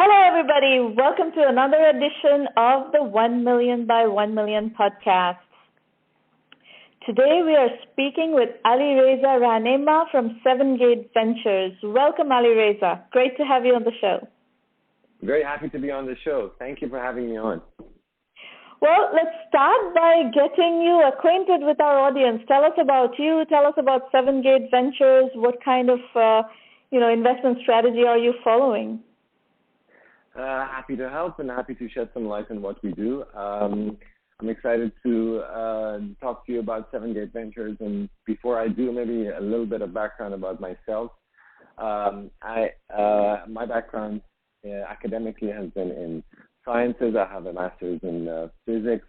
Hello, everybody. Welcome to another edition of the 1Mby1M podcast. Today, we are speaking with Alireza Rahnema from 7Gate Ventures. Welcome, Alireza. Great to have you on the show. Very happy to be on the show. Thank you for having me on. Well, let's start by getting you acquainted with our audience. Tell us about you. Tell us about 7Gate Ventures. What kind of investment strategy are you following? Happy to help and happy to shed some light on what we do. I'm excited to talk to you about 7Gate Ventures. And before I do, maybe a little bit of background about myself. My background academically has been in sciences. I have a master's in physics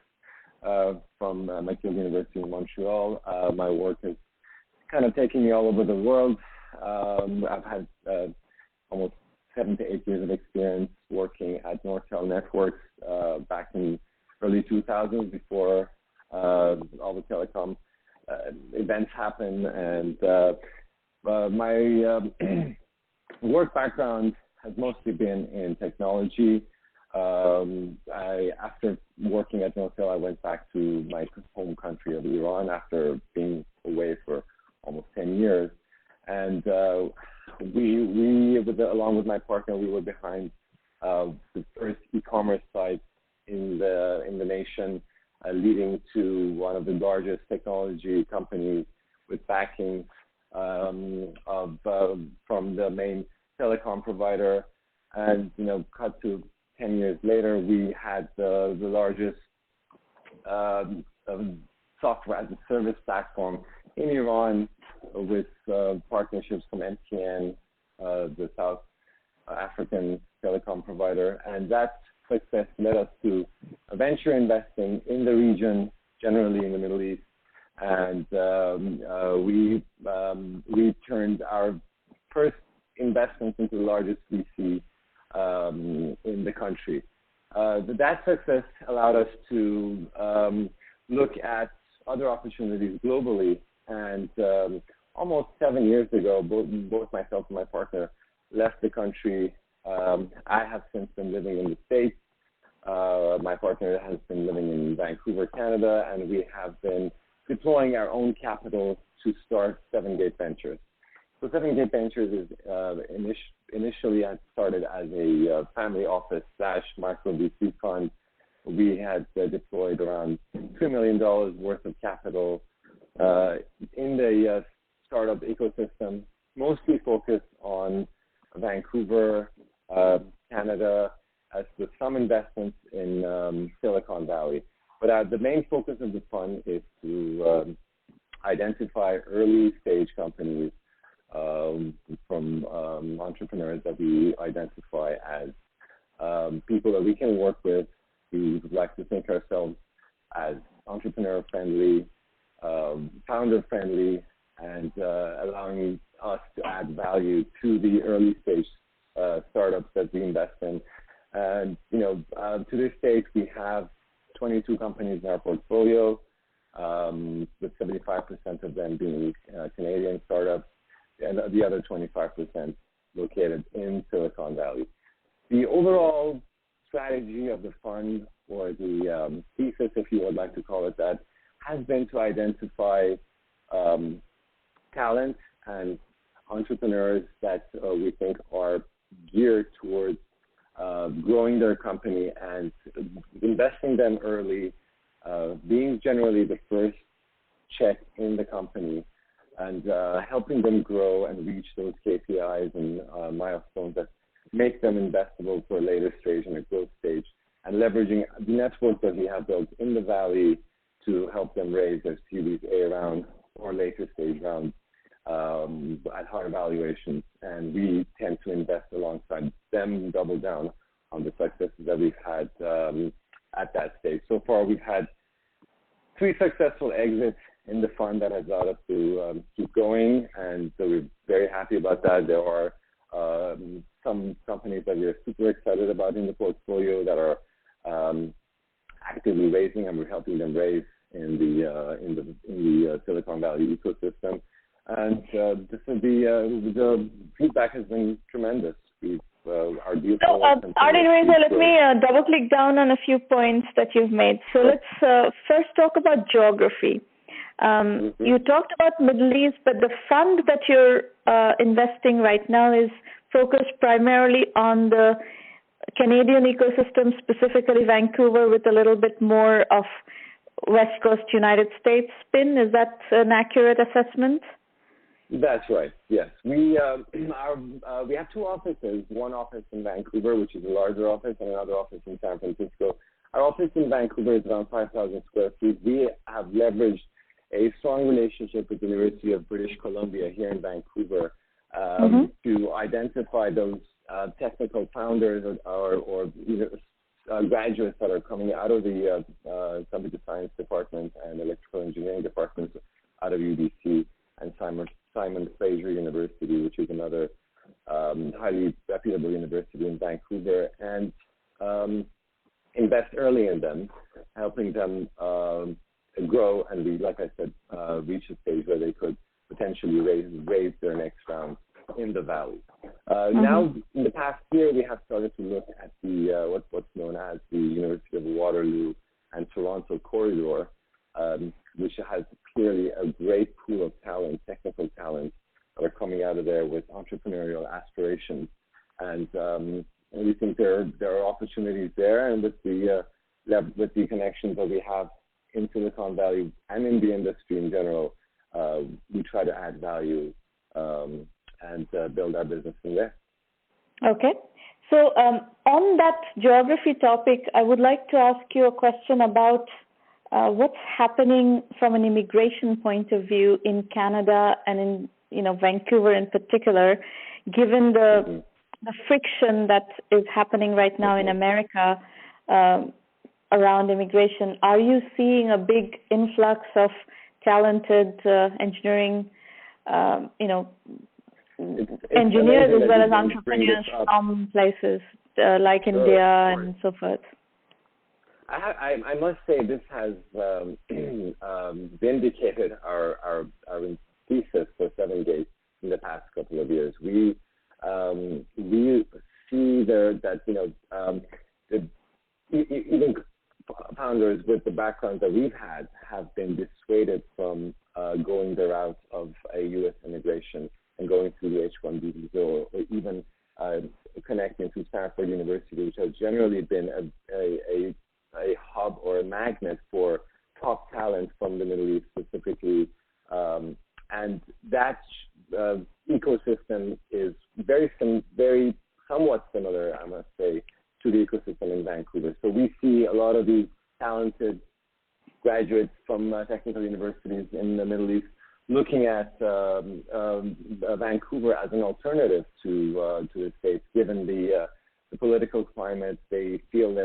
from McGill University in Montreal. My work is kind of taking me all over the world. I've had almost 7 to 8 years of experience working at Nortel Networks back in early 2000s before all the telecom events happened. And my work background has mostly been in technology. After working at Nortel, I went back to my home country of Iran after being away for almost 10 years. And along with my partner, we were behind the first e-commerce site in the nation, leading to one of the largest technology companies with backing from the main telecom provider. And cut to 10 years later, we had the largest software as a service platform in Iran with partnerships from MTN, the South African telecom provider. And that success led us to venture investing in the region, generally in the Middle East. And we turned our first investments into the largest VC in the country. That success allowed us to look at other opportunities globally. And almost 7 years ago, both myself and my partner left the country. I have since been living in the States. My partner has been living in Vancouver, Canada, and we have been deploying our own capital to start 7Gate Ventures. So 7Gate Ventures is initially had started as a family office / micro VC fund. We had deployed around $2 million worth of capital in the startup ecosystem, mostly focused on Vancouver, Canada, as with some investments in Silicon Valley. But the main focus of the fund is to identify early stage companies from entrepreneurs that we identify as people that we can work with. We would like to think ourselves as entrepreneur-friendly, founder-friendly, and allowing us to add value to the early stage startups that we invest in. And, to this date, we have 22 companies in our portfolio, with 75% of them being Canadian startups, and the other 25% located in Silicon Valley. The overall strategy of the fund, or the thesis, if you would like to call it that, has been to identify talent and entrepreneurs that we think are geared towards growing their company and investing them early, being generally the first check in the company, and helping them grow and reach those KPIs and milestones that make them investable for a later stage and a growth stage, and leveraging the network that we have built in the Valley to help them raise their Series A round or later stage rounds at higher valuations. And we tend to invest alongside them, double down on the successes that we've had at that stage. So far, we've had 3 successful exits in the fund that has allowed us to keep going, and so we're very happy about that. There are some companies that we're super excited about in the portfolio that are actively raising, and we're helping them raise in the Silicon Valley ecosystem. And the feedback has been tremendous. Our So, Alireza, let me double-click down on a few points that you've made. So let's first talk about geography. You talked about Middle East, but the fund that you're investing right now is focused primarily on the Canadian ecosystem, specifically Vancouver, with a little bit more of West Coast United States spin. Is that an accurate assessment? That's right. Yes, we have two offices. One office in Vancouver, which is a larger office, and another office in San Francisco. Our office in Vancouver is around 5,000 square feet. We have leveraged a strong relationship with the University of British Columbia here in Vancouver to identify those technical founders or graduates that are coming out of the computer science department and electrical engineering departments out of UBC and Simon Fraser University, which is another highly reputable university in Vancouver, and invest early in them, helping them grow and, like I said, reach a stage where they could potentially raise their next round in the valley. Now, in the past year, we have started to look at the what's known as the University of Waterloo and Toronto corridor, which has clearly a great pool of talent, technical talent, that are coming out of there with entrepreneurial aspirations. And we think there are opportunities there, and with the connections that we have in Silicon Valley and in the industry in general, we try to add value and build our business from there. Okay. So on that geography topic, I would like to ask you a question about what's happening from an immigration point of view in Canada and in Vancouver in particular, given the friction that is happening right now in America around immigration. Are you seeing a big influx of talented engineering, engineers as well as entrepreneurs from places like India and so forth? I must say this has vindicated our thesis for 7Gate in the past couple of years. We see there that even founders with the background that we've had have been dissuaded from going the route of a U.S. immigration and going through the H-1B visa, or even connecting to Stanford University, which has generally been a hub or a magnet for top talent from the Middle East specifically. And that ecosystem is very somewhat similar, I must say, to the ecosystem in Vancouver. So we see a lot of these talented graduates from technical universities in the Middle East looking at Vancouver as an alternative to the States, given the political climate. They feel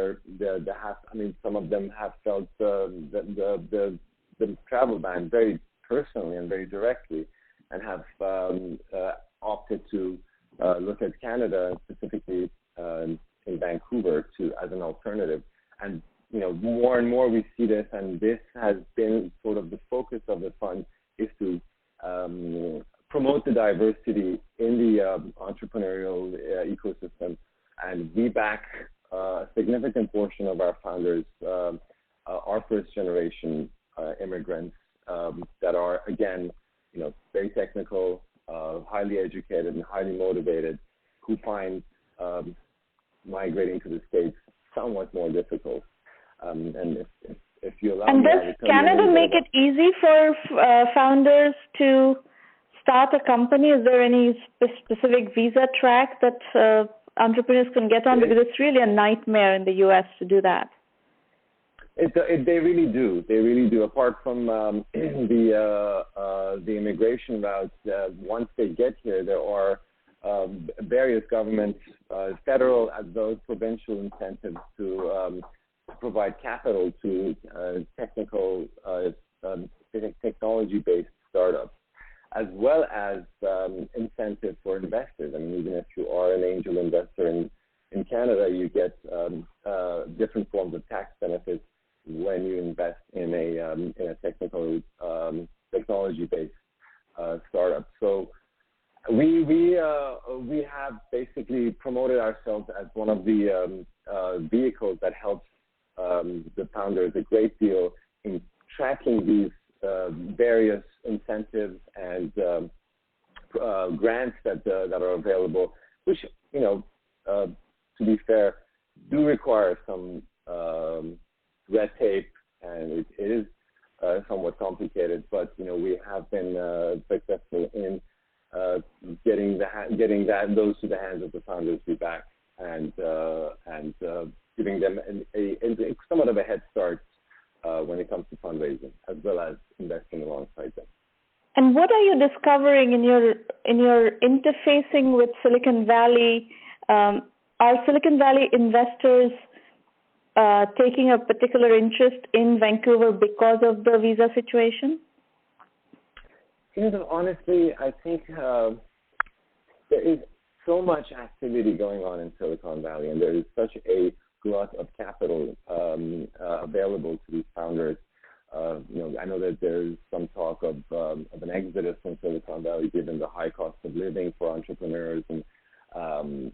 some of them have felt the travel ban very personally and very directly, and have opted to look at Canada, specifically in Vancouver, as an alternative. And more and more we see this, and this has been sort of the focus of the fund, is to promote the diversity in the entrepreneurial ecosystem. And we back a significant portion of our founders, our first generation immigrants that are, again, very technical, highly educated, and highly motivated, who find migrating to the States somewhat more difficult. And if you allow me, does Canada make it easy for founders to start a company? Is there any specific visa track that entrepreneurs can get on? Because it's really a nightmare in the U.S. to do that. They really do. They really do. Apart from the immigration routes, once they get here, there are various governments, federal as well as provincial incentives to provide capital to technology-based startups, as well as incentive for investors. I mean, even if you are an angel investor in Canada, you get different forms of tax benefits when you invest in a technology-based startup. So we have basically promoted ourselves as one of the vehicles that helps the founders a great deal in tracking these various incentives and grants that are available, which, to be fair, do require some red tape, and it is somewhat complicated. But we have been successful in getting those to the hands of the founders we back, and giving them a somewhat of a head start when it comes to fundraising, as well as investing alongside them. And what are you discovering in your interfacing with Silicon Valley? Are Silicon Valley investors taking a particular interest in Vancouver because of the visa situation? Honestly, I think there is so much activity going on in Silicon Valley, and there is such a glut of capital available to these founders. I know that there's some talk of an exodus from Silicon Valley given the high cost of living for entrepreneurs, and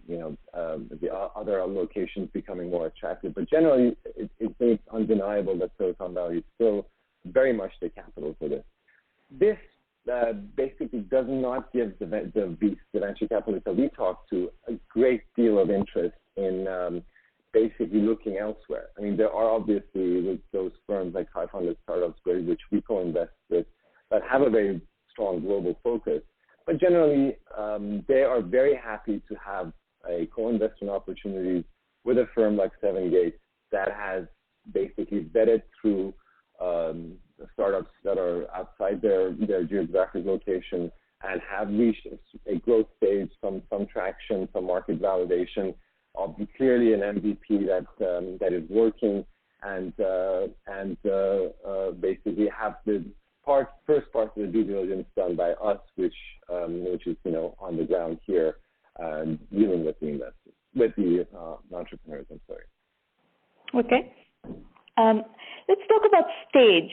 the other locations becoming more attractive. But generally, it's undeniable that Silicon Valley is still very much the capital for this. This basically does not give the venture capitalists that we talk to a great deal of interest in basically looking elsewhere. I mean, there are obviously those firms like 500 Startups, which we co-invest with, that have a very strong global focus. But generally, they are very happy to have a co-investment opportunity with a firm like 7Gate that has basically vetted through startups that are outside their geographic location and have reached a growth stage, some traction, some market validation, clearly an MVP that is working, and basically have the first part of the due diligence done by us, which is on the ground here, dealing with the investors, with the entrepreneurs. I'm sorry. Okay. Let's talk about stage.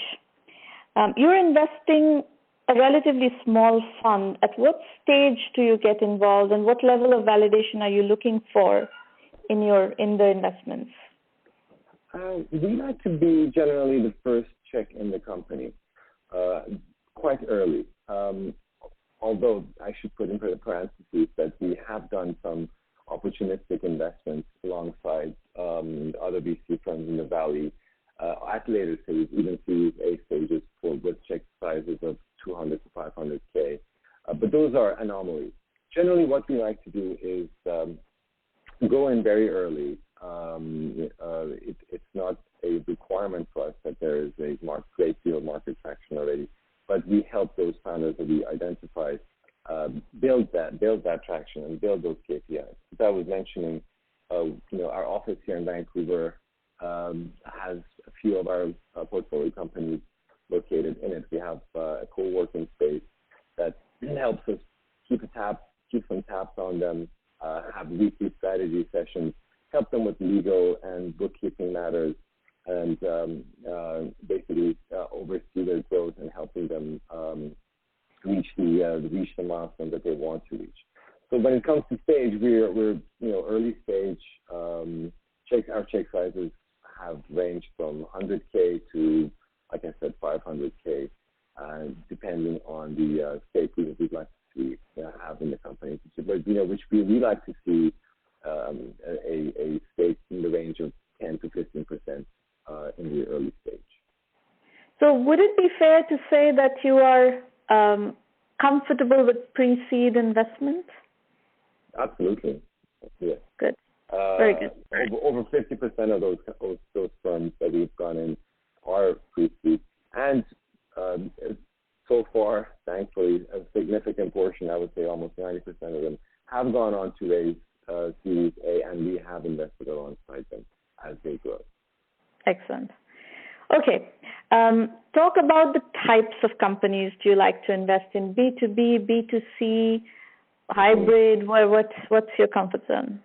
You're investing a relatively small fund. At what stage do you get involved, and what level of validation are you looking for in the investments? We like to be generally the first check in the company quite early. Although I should put in parentheses that we have done some opportunistic investments alongside other VC firms in the Valley at later stages, even Series A stages, with check sizes of 200 to 500K. But those are anomalies. Generally, what we like to do is go in very early. It's not a requirement for us that there is a great deal of market traction already, but we help those founders that we identify build that traction and build those KPIs. As I was mentioning, our office here in Vancouver has a few of our portfolio companies located in it. We have a co-working space that helps us keep some tabs on them, have weekly strategy sessions, help them with legal and bookkeeping matters, and basically oversee their growth and helping them reach the milestone that they want to reach. So when it comes to stage, we're early stage. Our check sizes have ranged from 100K to, like I said, 500K, depending on the stake we'd like to see have in the company. But which we like to see a stake in the range of 10 to 15% in the early stage. So would it be fair to say that you are comfortable with pre-seed investment? Absolutely. Yes. Good. Very good. Over 50% of those firms that we've gone in are pre-seed, and so far, thankfully, a significant portion, I would say almost 90% of them, have gone on to raise Series A, and we have invested alongside them as they grow. Excellent. Okay. Talk about the types of companies do you like to invest in, B2B, B2C, hybrid? What's your comfort zone?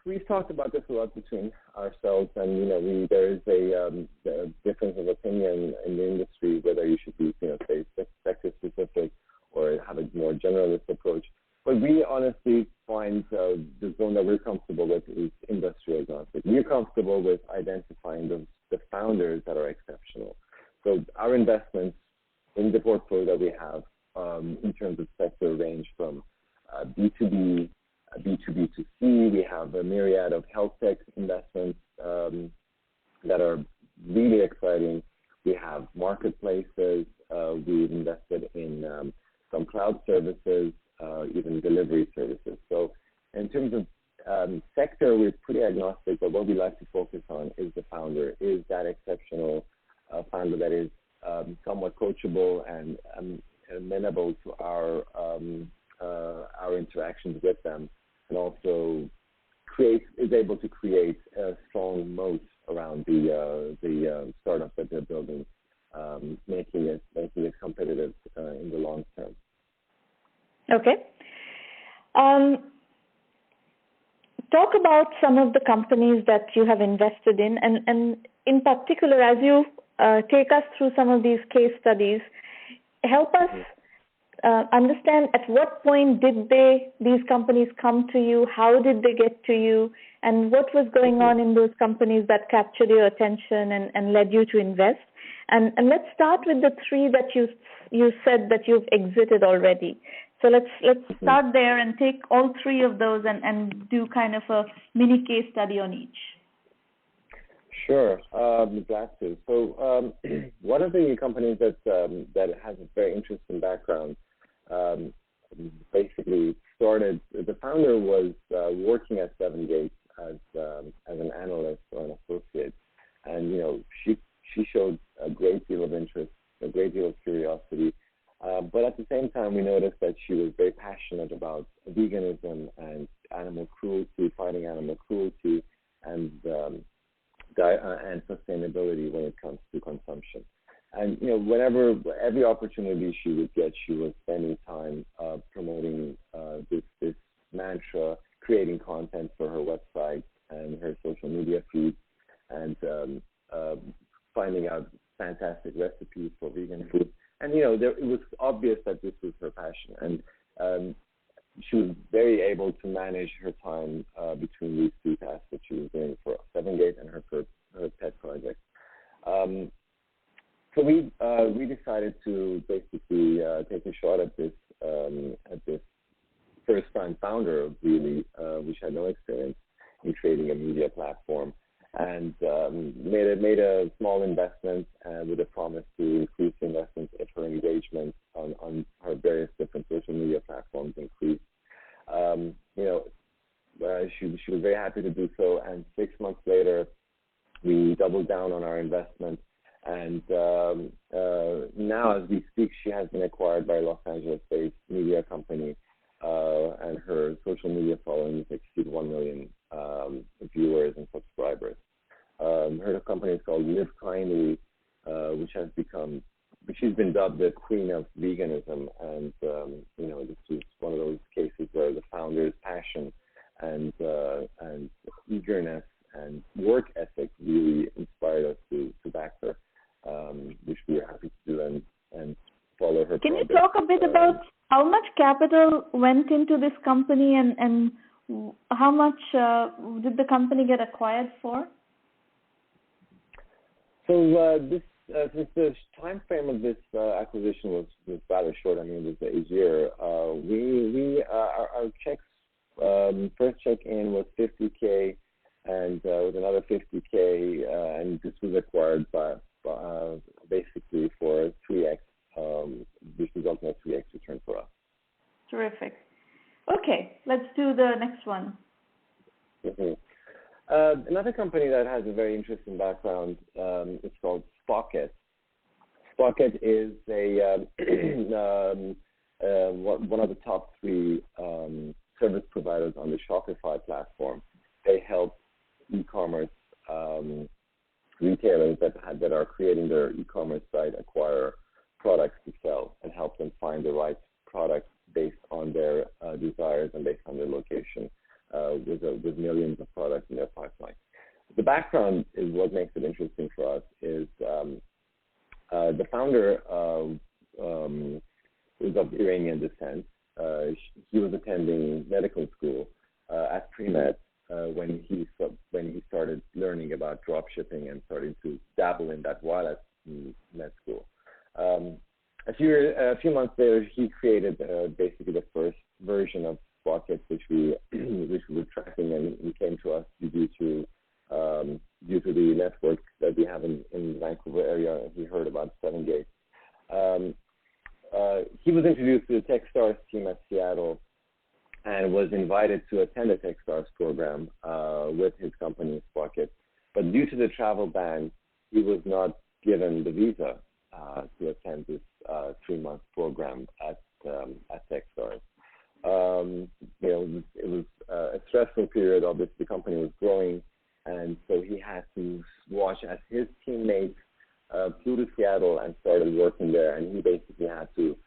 We've talked about this a lot between ourselves, and there is a difference of opinion in the industry whether you should be, say, sector specific or have a more generalist approach. but we honestly find the zone that we're comfortable with is industry agnostic. We're comfortable with identifying the founders that are exceptional. So our investments in the portfolio that we have in terms of sector range from B2B, B2B2C. We have a myriad of health tech investments that are really exciting. We have marketplaces. We've invested in some cloud services, even delivery services. So in terms of sector, we're pretty agnostic, but what we like to focus on is the founder, is that exceptional founder that is somewhat coachable and amenable to our interactions with them, and also is able to create a strong moat around the startup that they're building, making it competitive in the long term. Okay. Talk about some of the companies that you have invested in, and in particular, as you take us through some of these case studies, help us understand at what point did these companies come to you, how did they get to you, and what was going on in those companies that captured your attention and led you to invest. And let's start with the three that you said that you've exited already. So let's start there and take all three of those and do kind of a mini case study on each. Sure, glad to. So one of the companies that has a very interesting background, basically started. The founder was working at 7Gate as an analyst or an associate, and she showed a great deal of interest, a great deal of curiosity. But at the same time, we noticed that she was very passionate about veganism and animal cruelty, fighting animal cruelty, and sustainability when it comes to consumption. And every opportunity she would get, she was spending time promoting this mantra, creating content for her website and her social media feeds, and finding out fantastic recipes for vegan food. And it was obvious that this was her passion, and she was very able to manage her time between these two tasks that she was doing for 7Gate and her pet project. So we decided to basically take a shot at this first-time founder, really, which had no experience in creating a media platform, and made a small investment with a promise to increase investments if her engagement on her various different social media platforms increased. She was very happy to do so, and 6 months later, we doubled down on our investment. And now, as we speak, she has been acquired by a Los Angeles-based media company, and her social media followings exceed 1 million viewers and subscribers. Her company is called Live Kindly, she's been dubbed the queen of veganism. And this is one of those cases where the founder's passion and eagerness and work ethic really inspired us to back her, which we are happy to do and follow her. Can you talk a bit about how much capital went into this company and how much did the company get acquired for? So since the time frame of this acquisition was rather short, it was a year. Our checks, first check in was $50K, and with another $50K, and this was acquired by basically for 3x, which resulted in a 3x return for us. Terrific. Okay, let's do the next one. Mm-hmm. Another company that has a very interesting background is called Spocket. Spocket is one of the top 3 service providers on the Shopify platform. They help e-commerce retailers that are creating their e-commerce site acquire products to sell and help them find the right product based on their desires and based on their location, with millions of products in their pipeline. The background is what makes it interesting for us is the founder is of Iranian descent. He was attending medical school at pre-med when he started learning about drop shipping and starting to dabble in that while at med school. A few months later, he created basically the first version of Sprocket, which we were tracking, and he came to us due to the network that we have in Vancouver area. He heard about 7Gate. He was introduced to the TechStars team at Seattle and was invited to attend the TechStars program with his company, Sprocket. But due to the travel ban, he was not given the visa to attend this 3-month program at TechStars. It was a stressful period. Obviously, the company was growing, and so he had to watch as his teammates flew to Seattle and started working there, and he basically had to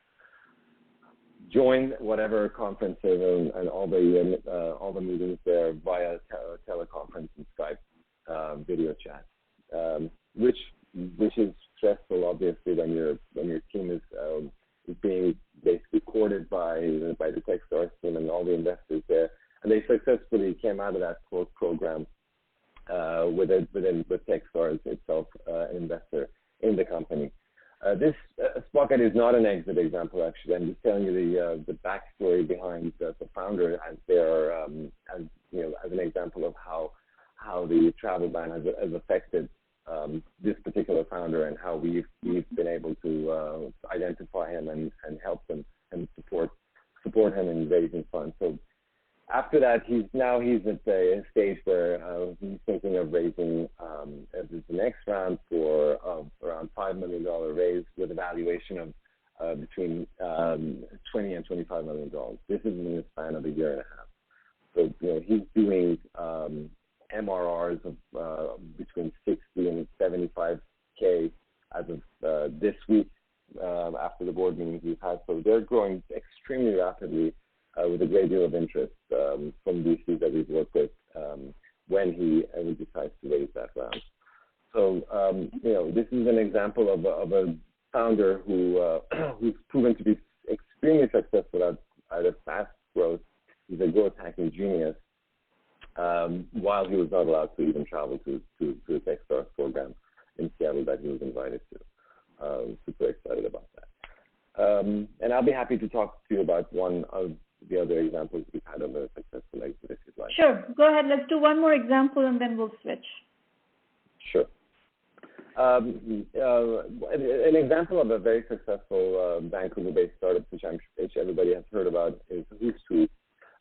join whatever conferences and all the meetings there via teleconference and Skype video chat, which is stressful, obviously, when your team is being basically courted by the TechStars team and all the investors there, and they successfully came out of that program with TechStars itself, an investor in the company. This Sprocket is not an exit example, actually. I'm just telling you the backstory behind the founder as an example of how the travel ban has affected this particular founder and how we've been able to identify him and help him and support him in raising funds. So after that, he's at a stage where he's thinking of raising the next round for around $5 million raise with a valuation of between $20 and $25 million. This is in the span of a year and a half. So he's doing MRRs of between 60 and 75K as of this week after the board meetings we've had. So they're growing extremely rapidly with a great deal of interest from VCs that we've worked with when he decides to raise that round. So this is an example of a founder who's proven to be extremely successful at a fast growth. He's a growth hacking genius. While he was not allowed to even travel to the TechStars program in Seattle that he was invited to. Super excited about that. And I'll be happy to talk to you about one of the other examples we've had of a successful exit if you'd like. Sure. Go ahead. Let's do one more example and then we'll switch. Sure. An example of a very successful Vancouver-based startup, which everybody has heard about, is Hootsuite.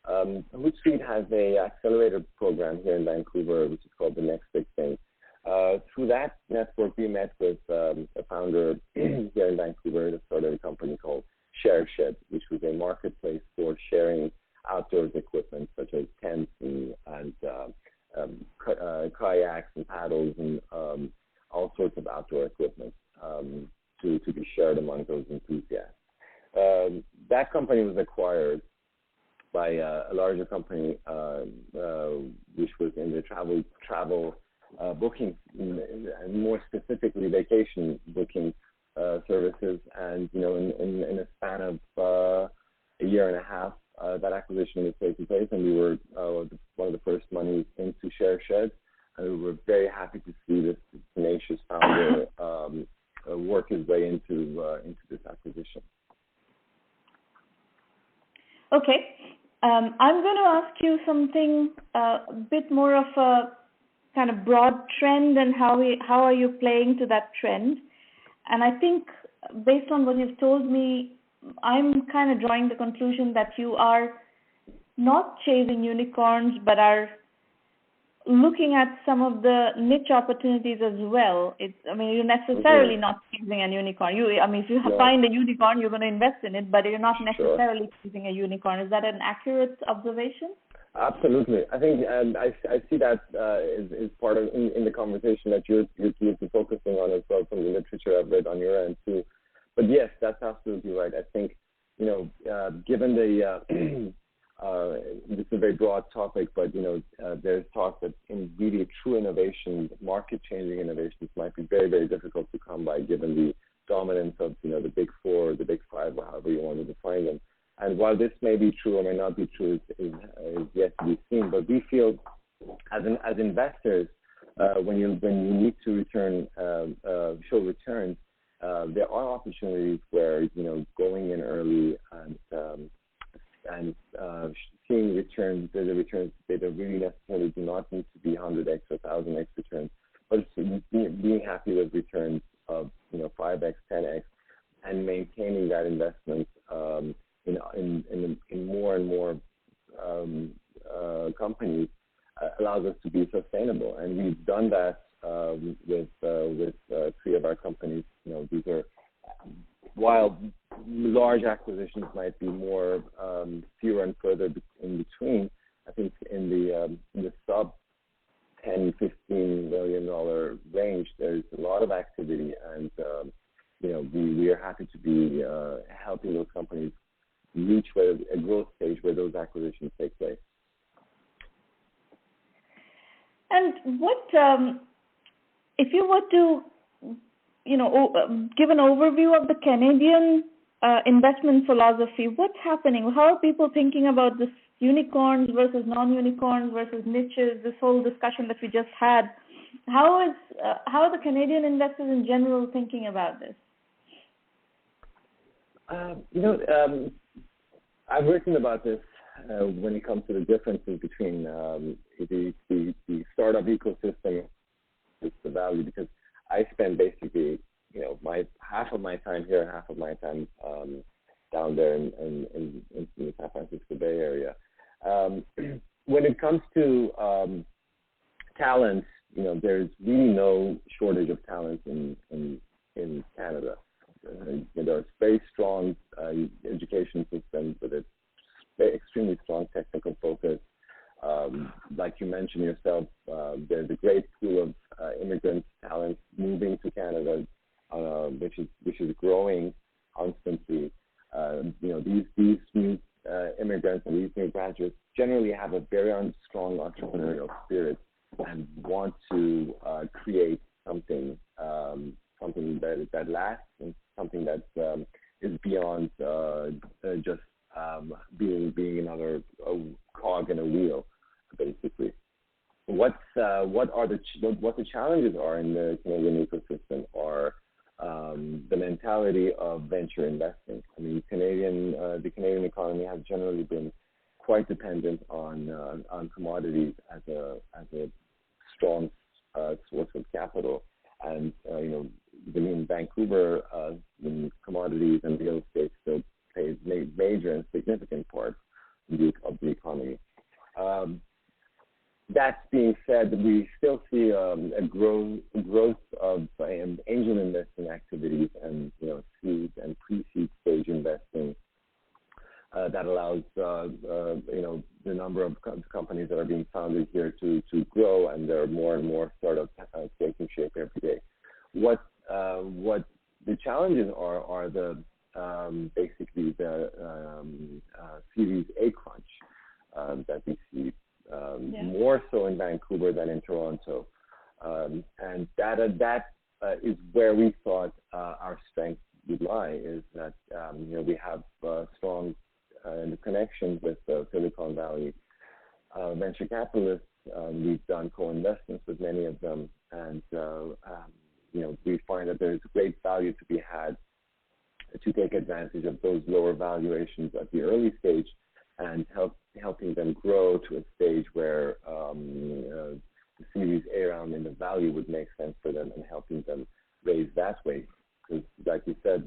Hootsuite has an accelerator program here in Vancouver, which is called The Next Big Thing. Through that network, we met with a founder here in Vancouver that started a company called ShareShed, which was a marketplace for sharing outdoors equipment such as tents and kayaks and paddles and all sorts of outdoor equipment to be shared among those enthusiasts. That company was acquired by a larger company, which was in the travel booking, and more specifically vacation booking services. And in a span of a year and a half, that acquisition was taking place, and we were one of the first monies into ShareShed, and we were very happy to see this tenacious founder work his way into this acquisition. Okay. I'm going to ask you something a bit more of a kind of broad trend, and how are you playing to that trend? And I think based on what you've told me, I'm kind of drawing the conclusion that you are not chasing unicorns, but are looking at some of the niche opportunities as well. You're necessarily not choosing a unicorn. If you find a unicorn, you're going to invest in it, but you're not necessarily choosing a unicorn. Is that an accurate observation? Absolutely. I think I see that is part of in the conversation that you're focusing on as well from the literature I've read on your end too. But yes, that's absolutely right. I think, given the this is a very broad topic, but there's talk that in really true innovation, market-changing innovations might be very, very difficult to come by, given the dominance of the big four, the big five, or however you want to define them. And while this may be true or may not be true is yet to be seen, but we feel as investors, when you need to show returns, there are opportunities where going in early and seeing returns. The returns they really necessarily do not need to be 100x or 1000x returns, but it's being happy with returns of 5x, 10x, and maintaining that investment in more and more companies allows us to be sustainable, and we've done that with 3 of our companies. These are, while large acquisitions might be more fewer and further in between, I think in the sub $10, $15 million range, there's a lot of activity, and we are happy to be helping those companies reach a growth stage where those acquisitions take place. And what, if you were to, give an overview of the Canadian investment philosophy, what's happening? How are people thinking about this unicorns versus non-unicorns versus niches, this whole discussion that we just had? How are the Canadian investors in general thinking about this? I've written about this when it comes to the differences between the startup ecosystem and the value, because I spend basically half of my time here and half of my time down there in the San Francisco Bay Area. When it comes to talent, there's really no shortage of talent in Canada. There's very strong education systems with a extremely strong technical focus. Like you mentioned yourself, there's a great pool of immigrant talent moving to Canada, which is growing constantly. These new immigrants and these new graduates generally have a very strong entrepreneurial spirit and want to create something that lasts and something that is beyond just being another cog in a wheel, basically. What the challenges are in the Canadian ecosystem are the mentality of venture investing. I mean, the Canadian economy has generally been quite dependent on commodities as a strong source of capital, and in Vancouver, commodities and real estate still plays major and significant parts of the economy. That being said, we still see a growth of angel investing activities and seed and pre-seed stage investing that allows the number of companies that are being founded here to grow, and there are more and more startups taking shape every day. What the challenges are basically the Series A crunch that we see more so in Vancouver than in Toronto, and that is where we thought our strength would lie. Is that we have strong connections with Silicon Valley venture capitalists. We've done co-investments with many of them, and we find that there's great value to be had to take advantage of those lower valuations at the early stage and helping them grow to a stage where the Series A round in the value would make sense for them, and helping them raise that way. Because, like you said,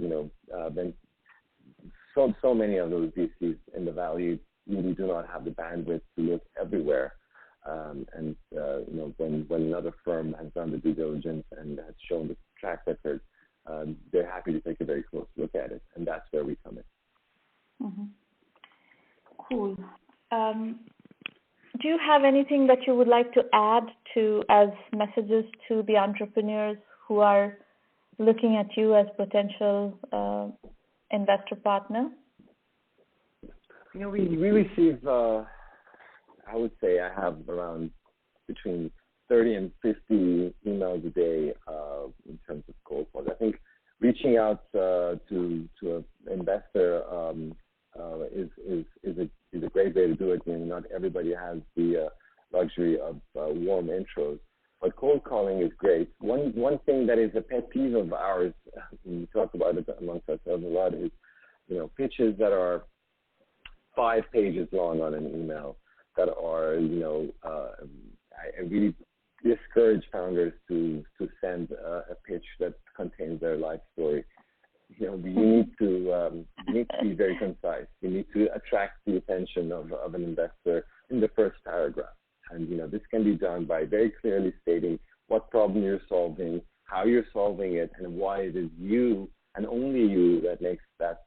so many of those VCs in the value really do not have the bandwidth to look everywhere. When another firm has done the due diligence and has shown the track record, they're happy to take a very close look at it, and that's where we come in. Mm-hmm. Cool. Do you have anything that you would like to add as messages to the entrepreneurs who are looking at you as potential investor partner? We receive, I would say I have around between 30 and 50 emails a day in terms of cold calls. I think reaching out to an investor is a great way to do it. You know, not everybody has the luxury of warm intros, but cold calling is great. One thing that is a pet peeve of ours, we talk about it amongst ourselves a lot, is, you know, pitches that are 5 pages long on an email that are, you know, I really discourage founders to send a pitch that contains their life story. You know, you need to be very concise. You need to attract the attention of an investor in the first paragraph. And, you know, this can be done by very clearly stating what problem you're solving, how you're solving it, and why it is you and only you that makes that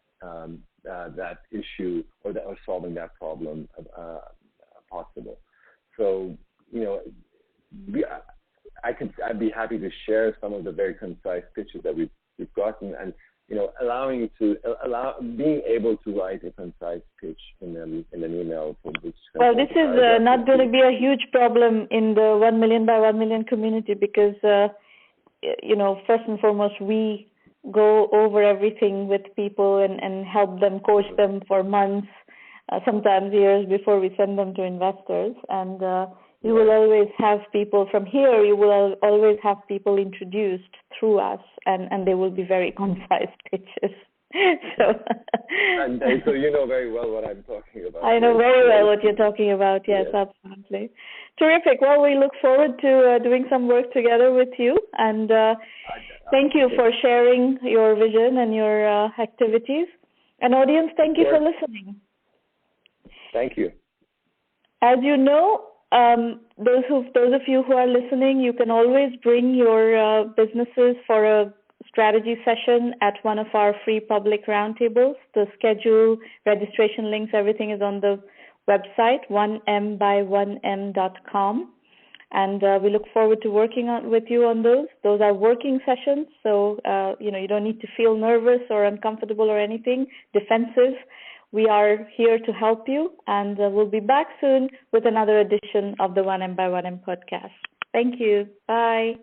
that issue or solving that problem possible. So, you know, I'd be happy to share some of the very concise pitches that we've gotten, and, you know, being able to write a concise pitch in an email. Well, this is not going to be a huge problem in the 1 million by 1 million community because, you know, first and foremost, we go over everything with people and help them, coach them for months, sometimes years before we send them to investors. And you will always have people from here, you will always have people introduced through us, and they will be very concise pitches. And so you know very well what I'm talking about. I know very well what you're talking about, yes, absolutely. Terrific. Well, we look forward to doing some work together with you, and thank you for sharing your vision and your activities. And audience, thank you for listening. Thank you. As you know, those of you who are listening, you can always bring your businesses for a strategy session at one of our free public roundtables. The schedule, registration links, everything is on the website, 1Mby1M.com. And we look forward to working with you on those. Those are working sessions, so you know, you don't need to feel nervous or uncomfortable or anything, defensive. We are here to help you, and we'll be back soon with another edition of the 1M by 1M podcast. Thank you. Bye.